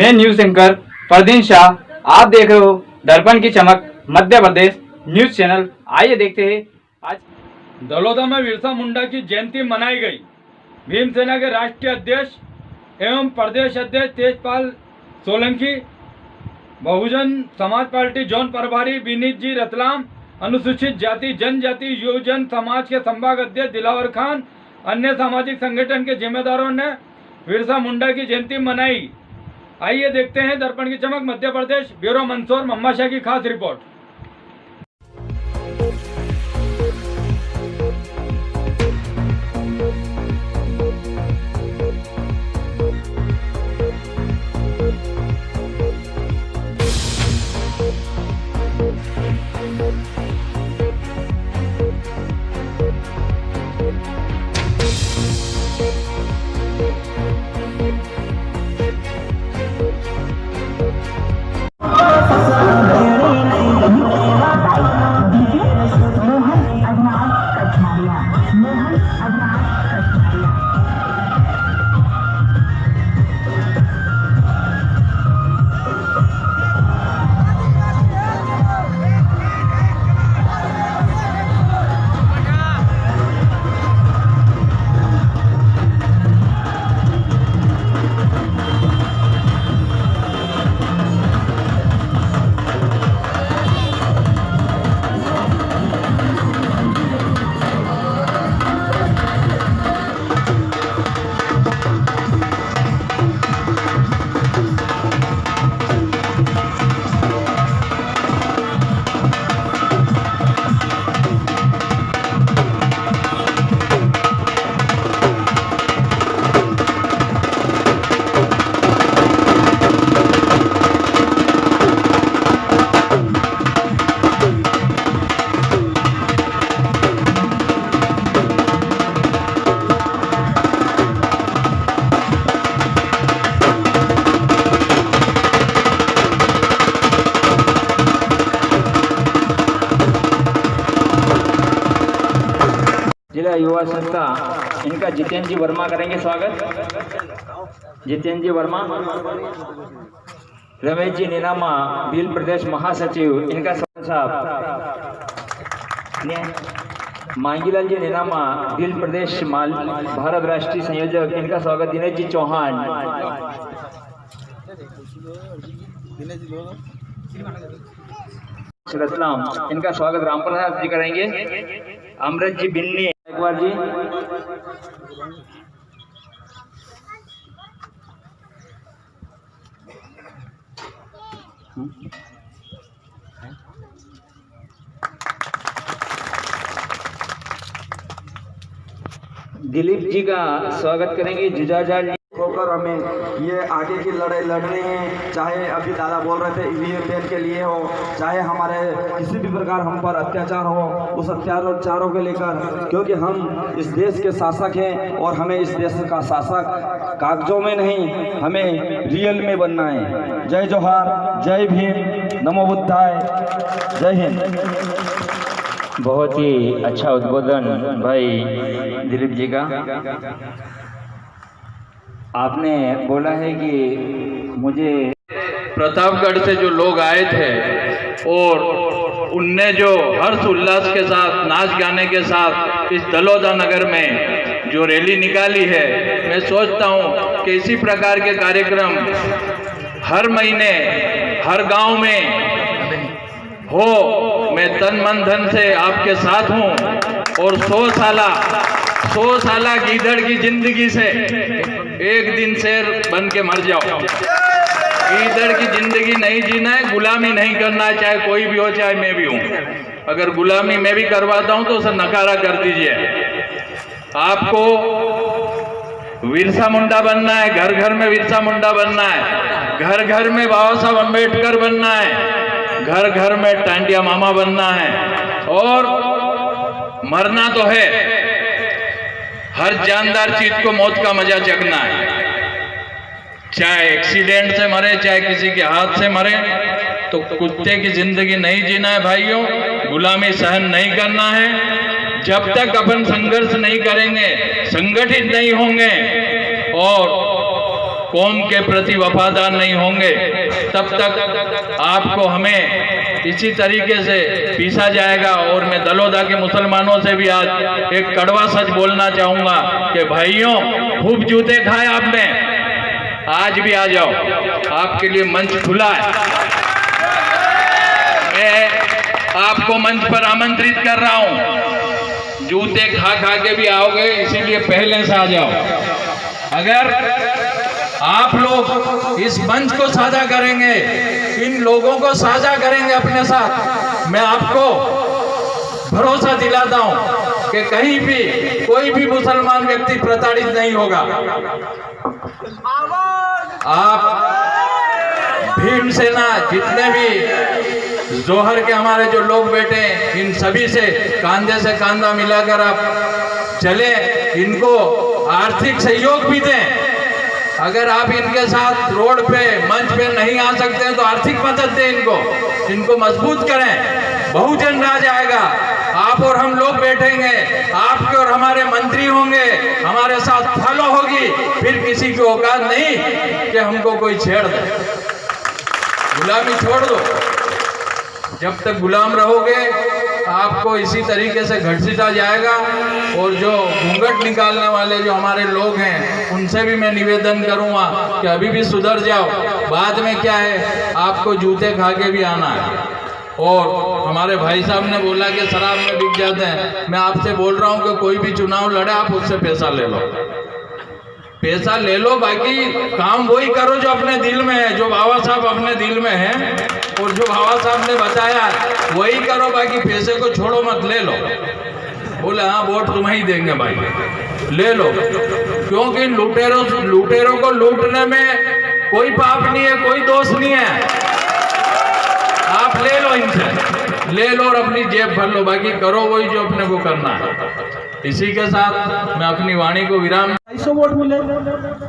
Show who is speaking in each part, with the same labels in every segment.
Speaker 1: मैं news anchor परदीन Shah. आप देख रहे हो दर्पण की चमक मध्य प्रदेश न्यूज चैनल। आइए देखते हैं आज
Speaker 2: दलोदा में बिरसा मुंडा की जयंती मनाई गई। भीमसेना के राष्ट्रीय अध्यक्ष एवं प्रदेश अध्यक्ष तेजपाल सोलंकी, बहुजन समाज पार्टी जोन प्रभारी विनीत जी रतलाम, अनुसूचित जाति जनजाति युवजन समाज के संभाग अध्यक्ष दिलावर खान, अन्य सामाजिक संगठन के जिम्मेदारों ने बिरसा मुंडा की जयंती मनाई। आइए देखते हैं दर्पण की चमक मध्य प्रदेश ब्यूरो मंदसौर मम्मा शाह की खास रिपोर्ट।
Speaker 3: जिला युवा संस्था इनका जितेंद्र जी वर्मा करेंगे स्वागत। जितेंद्र जी वर्मा। रमेश जी नीनामा भील प्रदेश महासचिव इनका साहब। मांगीलाल जी नीनामा भील प्रदेश भारत राष्ट्रीय संयोजक इनका स्वागत। दिनेश जी चौहान। रतलाम इनका स्वागत राम प्रसाद जी करेंगे। अमृत जी बिन्नी एक बार जी। दिलीप जी का स्वागत करेंगे। जुजाजाल जी
Speaker 4: होकर हमें ये आगे की लड़ाई लड़नी है, चाहे अभी दादा बोल रहे थे ईवीएम के लिए हो, चाहे हमारे किसी भी प्रकार हम पर अत्याचार हो, उस अत्याचारों को लेकर, क्योंकि हम इस देश के शासक हैं और हमें इस देश का शासक कागजों में नहीं, हमें रियल में बनना है। जय जोहार, जय भीम, नमो बुद्धाय, जय हिंद।
Speaker 3: बहुत ही अच्छा उद्बोधन भाई दिलीप जी का। आपने बोला है कि मुझे
Speaker 2: प्रतापगढ़ से जो लोग आए थे और उनने जो हर्ष उल्लास के साथ नाच गाने के साथ इस दलोदा नगर में जो रैली निकाली है, मैं सोचता हूँ कि इसी प्रकार के कार्यक्रम हर महीने हर गांव में हो। मैं तन मन धन से आपके साथ हूँ और 100 साला गीदड़ की जिंदगी से एक दिन शेर बन के मर जाओ। गीदड़ की जिंदगी नहीं जीना है, गुलामी नहीं करना है, चाहे कोई भी हो, चाहे मैं भी हूँ। अगर गुलामी मैं भी करवाता हूँ तो उसे नकारा कर दीजिए। आपको बिरसा मुंडा बनना है, घर घर में बिरसा मुंडा बनना है, घर घर में बाबा साहब अम्बेडकर बनना है, घर घर में टांटिया मामा बनना है और मरना तो है। हर जानदार चीज को मौत का मजा चखना है, चाहे एक्सीडेंट से मरे, चाहे किसी के हाथ से मरे, तो कुत्ते की जिंदगी नहीं जीना है भाइयों। गुलामी सहन नहीं करना है। जब तक अपन संघर्ष नहीं करेंगे, संगठित नहीं होंगे और कौम के प्रति वफादार नहीं होंगे तब तक आपको हमें इसी तरीके से पीसा जाएगा। और मैं दलोदा के मुसलमानों से भी आज एक कड़वा सच बोलना चाहूंगा कि भाइयों, खूब जूते खाए आपने, आज भी आ जाओ, आपके लिए मंच खुला है। मैं आपको मंच पर आमंत्रित कर रहा हूं, जूते खा खा के भी आओगे, इसीलिए पहले से आ जाओ। अगर आप लोग इस मंच को साझा करेंगे, इन लोगों को साझा करेंगे अपने साथ, मैं आपको भरोसा दिलाता हूं कि कहीं भी कोई भी मुसलमान व्यक्ति प्रताड़ित नहीं होगा। आप भीमसेना जितने भी जोहर के हमारे जो लोग बैठे हैं, इन सभी से कंधे से कंधा मिलाकर आप चले, इनको आर्थिक सहयोग भी दें। अगर आप इनके साथ रोड पे, मंच पे नहीं आ सकते हैं तो आर्थिक मदद दें, इनको मजबूत करें। बहुजन राज आएगा, आप और हम लोग बैठेंगे, आपके और हमारे मंत्री होंगे, हमारे साथ फॉलो होगी, फिर किसी की औकात नहीं कि हमको कोई छेड़ दे। गुलामी छोड़ दो। जब तक गुलाम रहोगे आपको इसी तरीके से घसीटा जाएगा। और जो घूंघट निकालने वाले जो हमारे लोग हैं, उनसे भी मैं निवेदन करूंगा कि अभी भी सुधर जाओ। बाद में क्या है, आपको जूते खा के भी आना है। और हमारे भाई साहब ने बोला कि शराब में बिक जाते हैं, मैं आपसे बोल रहा हूं कि कोई भी चुनाव लड़े, आप उससे पैसा ले लो, पैसा ले लो, बाकी काम वही करो जो अपने दिल में है, जो बाबा साहब अपने दिल में है और जो बाबा साहब ने बताया वही करो, बाकी पैसे को छोड़ो मत, ले लो। बोले हाँ वोट तुम्हें ही देंगे भाई, ले लो, क्योंकि लुटेरों को लूटने में कोई पाप नहीं है, कोई दोष नहीं है। आप ले लो, इनसे ले लो और अपनी जेब भर लो, बाकी करो वही जो अपने को करना है। इसी के साथ मैं अपनी वाणी को विराम।
Speaker 5: 250 वोट मिले,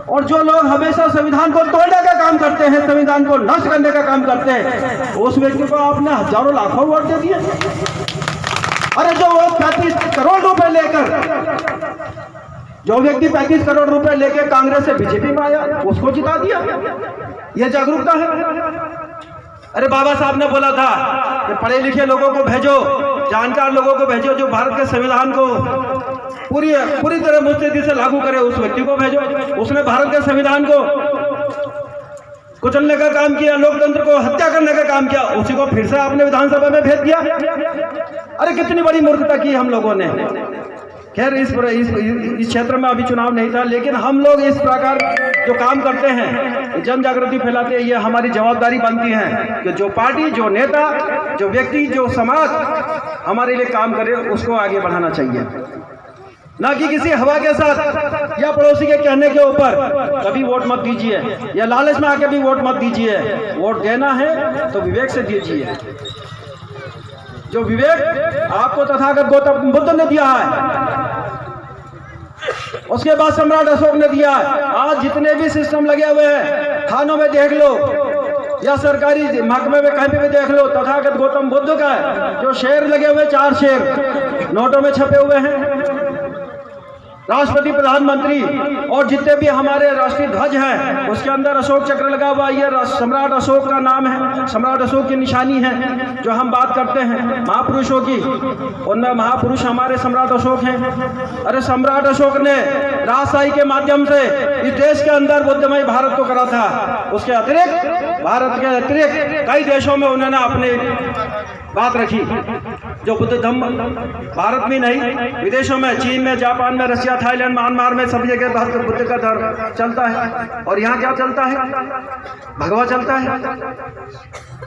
Speaker 5: और जो लोग हमेशा संविधान को तोड़ने का काम करते हैं, संविधान को नष्ट करने का काम करते हैं, उस व्यक्ति को आपने हजारों लाखों वोट दे दिए। अरे जो वो 35 करोड़ रुपए लेकर, जो व्यक्ति 35 करोड़ रुपए लेकर कांग्रेस से बीजेपी में आया, उसको जिता दिया। यह जागरूकता है। अरे बाबा साहब ने बोला था कि पढ़े लिखे लोगों को भेजो, जानकार लोगों को भेजो, जो भारत के संविधान को पूरी तरह मुस्तैदी से लागू करे, उस व्यक्ति को भेजो। उसने भारत के संविधान को कुचलने का काम किया, लोकतंत्र को हत्या करने का काम किया, उसी को फिर से आपने विधानसभा में भेज दिया। अरे कितनी बड़ी मूर्खता की हम लोगों ने। खैर इस क्षेत्र में अभी चुनाव नहीं था, लेकिन हम लोग इस प्रकार जो काम करते हैं, जन जागृति फैलाते हैं, ये हमारी जवाबदारी बनती है कि जो पार्टी, जो नेता, जो व्यक्ति, जो समाज हमारे लिए काम करे, उसको आगे बढ़ाना चाहिए, ना कि किसी हवा के साथ या पड़ोसी के कहने के ऊपर कभी वोट मत दीजिए, या लालच में आके भी वोट मत दीजिए। वोट देना है तो विवेक से दीजिए, जो विवेक आपको तथागत गौतम बुद्ध ने दिया है, उसके बाद सम्राट अशोक ने दिया है। आज जितने भी सिस्टम लगे हुए हैं, थानों में देख लो या सरकारी महकमे में कहीं भी देख लो, तथागत गौतम बुद्ध का है। जो शेर लगे हुए, 4 शेर नोटों में छपे हुए हैं, राष्ट्रपति, प्रधानमंत्री और जितने भी हमारे राष्ट्रीय ध्वज हैं, उसके अंदर अशोक चक्र लगा हुआ। ये सम्राट अशोक का नाम है, सम्राट अशोक की निशानी है। जो हम बात करते हैं महापुरुषों की, उनमें महापुरुष हमारे सम्राट अशोक हैं। अरे सम्राट अशोक ने राजशाही के माध्यम से इस देश के अंदर बुद्धमय भारत को करा था। उसके अतिरिक्त, भारत के अतिरिक्त कई देशों में उन्होंने अपने बात रखी, जो बुद्ध धम्म भारत में नहीं, विदेशों में, चीन में, जापान में, रशिया, थाईलैंड, म्यांमार में, सब जगह बुद्ध का धर्म चलता है। और यहाँ क्या चलता है? भगवा चलता है,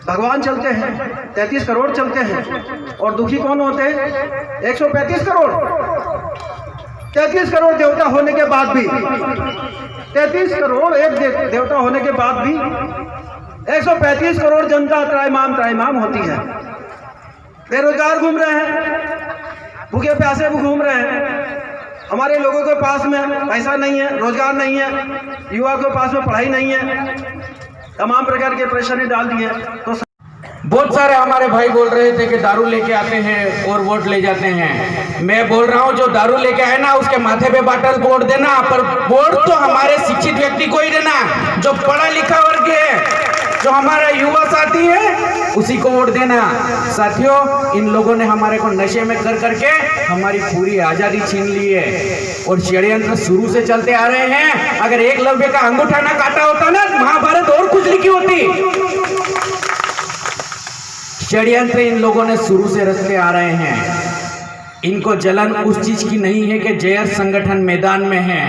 Speaker 5: भगवान चलते हैं, 33 करोड़ चलते हैं। और दुखी कौन होते हैं? 135 करोड़। 33 करोड़ देवता होने के बाद भी, 33 करोड़ एक देवता होने के बाद भी 135 करोड़ जनता त्राहिमाम होती है। बेरोजगार घूम रहे हैं, भूखे प्यासे भी घूम रहे हैं। हमारे लोगों के पास में पैसा नहीं है, रोजगार नहीं है, युवा के पास में पढ़ाई नहीं है, तमाम प्रकार के परेशानी डाल दी है। तो
Speaker 6: बहुत सारे हमारे भाई बोल रहे थे कि दारू लेके आते हैं और वोट ले जाते हैं। मैं बोल रहा हूं जो दारू लेके आए ना उसके माथे पे बाटल वोट देना, पर वोट तो हमारे शिक्षित व्यक्ति को ही देना, जो पढ़ा लिखा वर्ग है, जो हमारा युवा साथी है उसी को वोट देना। साथियों, इन लोगों ने हमारे को नशे में कर करके हमारी पूरी आजादी छीन ली है और षड्यंत्र शुरू से चलते आ रहे हैं। अगर एकलव्य का अंगूठा ना काटा होता ना महाभारत और कुछ लिखी होती। षड्यंत्र इन लोगों ने शुरू से रचते आ रहे हैं। इनको जलन उस चीज की नहीं है कि जैर संगठन मैदान में है,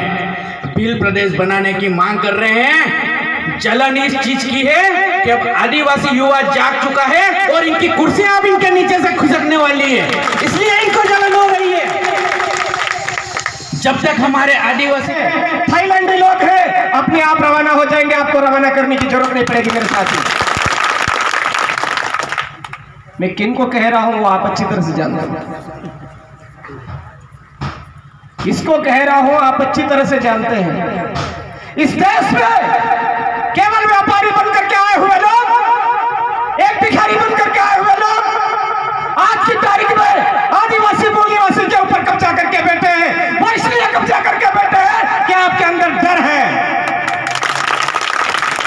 Speaker 6: बिल प्रदेश बनाने की मांग कर रहे हैं। जलन इस चीज की है कि अब आदिवासी युवा जाग चुका है और इनकी कुर्सियां अब इनके नीचे से खिसकने वाली है, इसलिए इनको जलन हो रही है। जब तक हमारे आदिवासी
Speaker 5: थाईलैंडी लोग हैं, अपने आप रवाना हो जाएंगे, आपको रवाना करने की जरूरत नहीं पड़ेगी मेरे साथी। मैं किन को कह रहा हूं वो आप अच्छी तरह से जानते हैं। किसको कह रहा हूं आप अच्छी तरह से जानते हैं। इस देश में केवल व्यापारी बनकर के आए हुए लोग, एक भिखारी बनकर के आए हुए लोग आज की तारीख में आदिवासी मूल निवासी के ऊपर कब्जा करके बैठे हैं। वो इसलिए कब्जा करके बैठे हैं कि आपके अंदर डर है,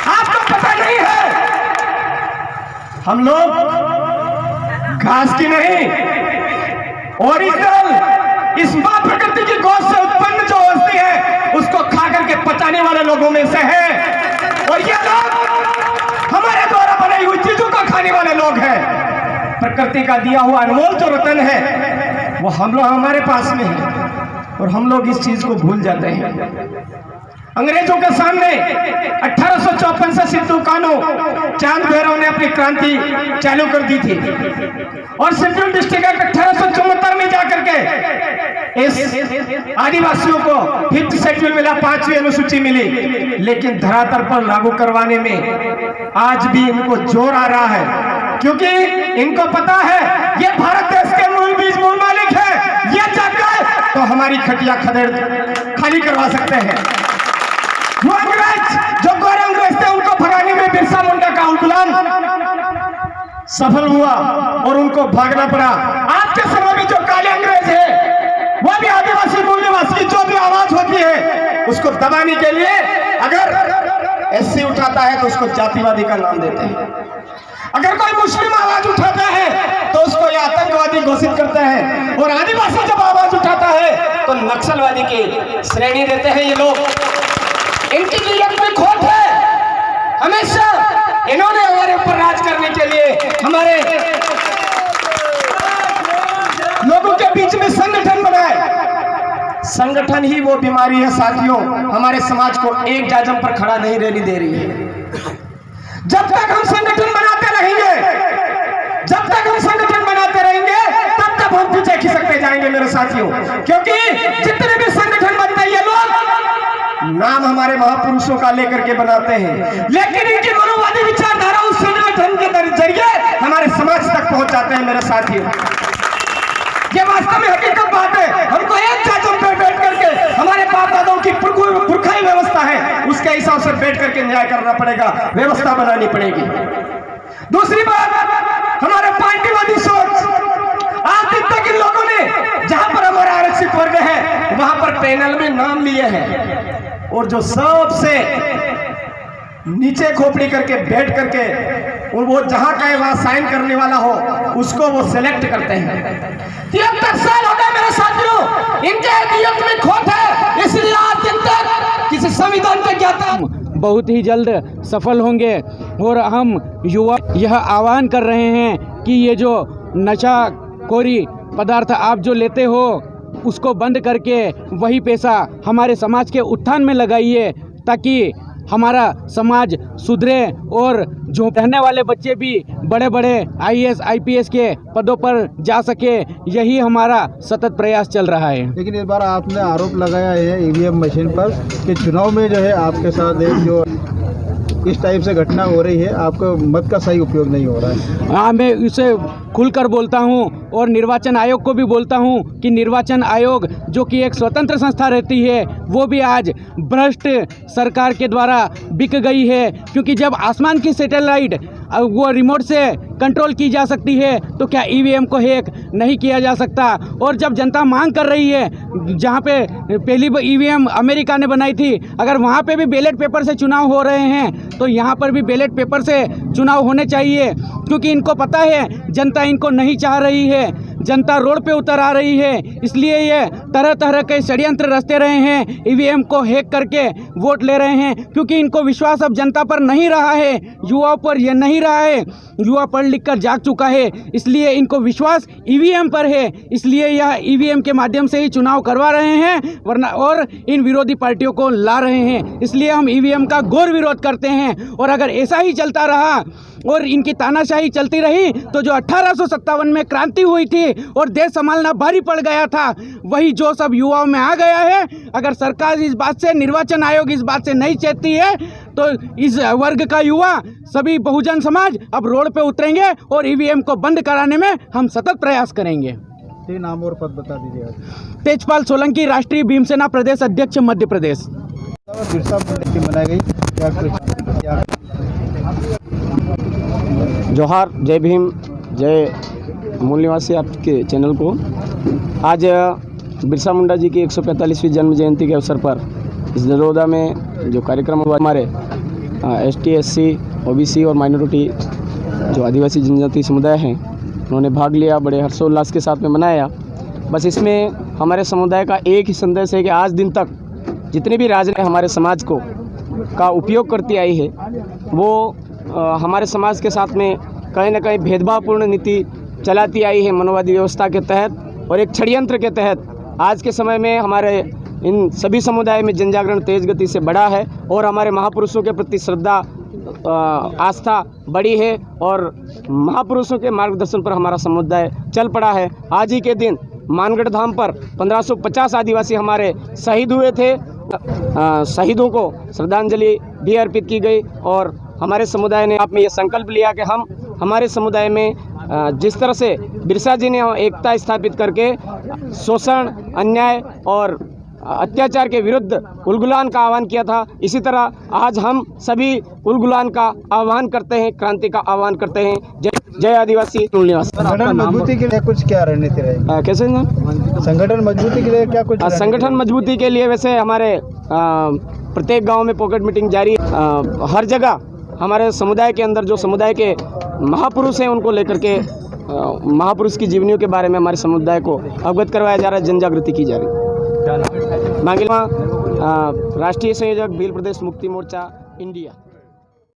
Speaker 5: आपको पता नहीं है हम लोग घास की नहीं, ओरिजिनल इस मां प्रकृति की गोद से उत्पन्न जो वस्तु है उसको खा करके पचाने वाले लोगों में से है। और ये लोग हमारे द्वारा बनाई हुई चीजों को खाने वाले लोग हैं। प्रकृति का दिया हुआ अनमोल जो रतन है वो हम लोग हमारे पास में है और हम लोग इस चीज को भूल जाते हैं। अंग्रेजों के सामने 1854 से सिद्धू कान्हू चांद भैरव ने अपनी क्रांति चालू कर दी थी और शेड्यूल डिस्ट्रिक्ट एक्ट 1874 में जाकर के इस आदिवासियों को 5th शेड्यूल मिला, 5वीं अनुसूची मिली। लेकिन धरातल पर लागू करवाने में आज भी इनको जोर आ रहा है, क्योंकि इनको पता है ये भारत देश के मूल बीज मूल मालिक है। ये जाकर तो हमारी खटिया खदेड़ खाली करवा सकते हैं। वो अंग्रेज जो गौर अंग्रेज थे उनको भगाने में बिरसा मुंडा का गुलाम सफल हुआ और उनको भागना पड़ा। आज के समय में जो काले अंग्रेज है वो भी आदिवासी मूल निवासी की जो भी आवाज होती है उसको दबाने के लिए अगर एससी उठाता है तो उसको जातिवादी का नाम देते हैं। अगर कोई मुस्लिम आवाज उठाता है तो उसको ये आतंकवादी घोषित करते हैं और आदिवासी जब आवाज उठाता है तो नक्सलवादी की श्रेणी देते हैं। ये लोग, इनकी नीयत में खोट है। हमेशा इन्होंने हमारे ऊपर राज करने के लिए हमारे लोगों के बीच में संगठन बनाए। संगठन ही वो बीमारी है साथियों, हमारे समाज को एक जाजम पर खड़ा नहीं रहने दे रही है। जब तक हम संगठन बनाते रहेंगे, जब तक हम संगठन बनाते रहेंगे तब तक हम पीछे खिसकते जाएंगे मेरे साथियों। क्योंकि जितने भी संगठन बनते हैं ये लोग नाम हमारे महापुरुषों का लेकर के बनाते हैं, लेकिन इनकी मनोवादी विचारधारा उस संगठन के जरिए हमारे समाज तक पहुंच जाते हैं मेरे साथियों। ये वास्तव में हकीकत बात है। हमको एक जाजम पे बैठ करके हमारे बाप दादाओं की पुरखाई व्यवस्था है उसके हिसाब से बैठ करके न्याय करना पड़ेगा, व्यवस्था बनानी पड़ेगी। दूसरी बात, हमारे पार्टीवादी सोच। आज तक इन लोगों ने जहां पर हमारा आरक्षित वर्ग है वहां पर पैनल में नाम लिए हैं और जो सबसे नीचे खोपड़ी करके बैठ करके वो जहां कहे वहां साइन करने वाला हो उसको वो सिलेक्ट करते हैं। 73 साल हो गए मेरे साथियों, इनके नियत में खोट है, इसलिए आज दिन तक किसी संविधान के ज्ञाता
Speaker 7: बहुत ही जल्द सफल होंगे। और हम युवा यह आह्वान कर रहे हैं कि ये जो नशाखोरी पदार्थ आप जो लेते हो उसको बंद करके वही पैसा हमारे समाज के उत्थान में लगाइए, ताकि हमारा समाज सुधरे और जो रहने वाले बच्चे भी बड़े बड़े IAS IPS के पदों पर जा सके। यही हमारा सतत प्रयास चल रहा है।
Speaker 8: लेकिन इस बार आपने आरोप लगाया है EVM मशीन पर कि चुनाव में जो है आपके साथ एक जो इस टाइप से घटना हो रही है, आपको मत का सही उपयोग नहीं हो रहा है।
Speaker 7: हाँ, मैं इसे खुलकर बोलता हूँ और निर्वाचन आयोग को भी बोलता हूँ कि निर्वाचन आयोग जो कि एक स्वतंत्र संस्था रहती है वो भी आज भ्रष्ट सरकार के द्वारा बिक गई है। क्योंकि जब आसमान की सैटेलाइट वो रिमोट से कंट्रोल की जा सकती है, तो क्या ईवीएम को हैक नहीं किया जा सकता? और जब जनता मांग कर रही है, जहाँ पे पहली ईवीएम अमेरिका ने बनाई थी, अगर वहाँ पे भी बैलेट पेपर से चुनाव हो रहे हैं तो यहाँ पर भी बैलेट पेपर से चुनाव होने चाहिए, क्योंकि इनको पता है जनता इनको नहीं चाह रही है, जनता रोड पे उतर आ रही है। इसलिए ये तरह तरह के षड्यंत्र रचते रहे हैं, ईवीएम को हैक करके वोट ले रहे हैं, क्योंकि इनको विश्वास अब जनता पर नहीं रहा है, युवाओं पर यह नहीं रहा है। युवा पढ़ लिख कर जाग चुका है, इसलिए इनको विश्वास ईवीएम पर है, इसलिए यह ईवीएम के माध्यम से ही चुनाव करवा रहे हैं, वरना और इन विरोधी पार्टियों को ला रहे हैं। इसलिए हम ईवीएम का घोर विरोध करते हैं। और अगर ऐसा ही चलता रहा और इनकी तानाशाही चलती रही तो जो 1857 में क्रांति हुई थी और देश संभालना भारी पड़ गया था, वही जोश अब युवाओं में आ गया है। अगर सरकार इस बात से, निर्वाचन आयोग इस बात से नहीं चेतती है तो इस वर्ग का युवा, सभी बहुजन समाज अब रोड पे उतरेंगे और ईवीएम को बंद कराने में हम सतत प्रयास करेंगे।
Speaker 8: नाम और पद बता दीजिएगा।
Speaker 7: तेजपाल सोलंकी, राष्ट्रीय भीमसेना प्रदेश अध्यक्ष, मध्य प्रदेश।
Speaker 8: बिरसा मुंडा की मनाई गई क्या
Speaker 9: जोहार, जय भीम, जय मूल निवासी आपके चैनल को। आज बिरसा मुंडा जी की 145वीं जन्म जयंती के अवसर पर इस दलोदा में जो कार्यक्रम हुआ, हमारे ST SC OBC और माइनॉरिटी जो आदिवासी जनजाति समुदाय हैं, उन्होंने भाग लिया, बड़े हर्षोल्लास के साथ में मनाया। बस इसमें हमारे समुदाय का एक ही संदेश है कि आज दिन तक जितने भी राजनीति हमारे समाज को का उपयोग करती आई है, वो हमारे समाज के साथ में कहीं ना कहीं भेदभावपूर्ण नीति चलाती आई है मनोवादी व्यवस्था के तहत और एक षड्यंत्र के तहत। आज के समय में हमारे इन सभी समुदाय में जन जागरण तेज गति से बढ़ा है और हमारे महापुरुषों के प्रति श्रद्धा, आस्था बढ़ी है और महापुरुषों के मार्गदर्शन पर हमारा समुदाय चल पड़ा है। आज ही के दिन मानगढ़ धाम पर 1550 आदिवासी हमारे शहीद हुए थे। शहीदों को श्रद्धांजलि भी अर्पित की गई और हमारे समुदाय ने आप में ये संकल्प लिया कि हम हमारे समुदाय में जिस तरह से बिरसा जी ने एकता स्थापित करके शोषण, अन्याय और अत्याचार के विरुद्ध उलगुलान का आह्वान किया था, इसी तरह आज हम सभी उलगुलान का आह्वान करते हैं, क्रांति का आह्वान करते हैं। जय आदिवासी मूल निवासी।
Speaker 8: संगठन मजबूती के लिए कुछ क्या रणनीति रहेगी?
Speaker 9: कैसे ना?
Speaker 8: संगठन मजबूती के लिए क्या कुछ?
Speaker 9: संगठन मजबूती के लिए वैसे हमारे प्रत्येक गांव में पॉकेट मीटिंग जारी है। हर जगह हमारे समुदाय के अंदर जो समुदाय के महापुरुष हैं उनको लेकर के महापुरुष की जीवनियों के बारे में हमारे समुदाय को अवगत करवाया जा रहा है, जन जागृति की जा रही है। मांगिलवा राष्ट्रीय संयोजक भील प्रदेश मुक्ति मोर्चा इंडिया।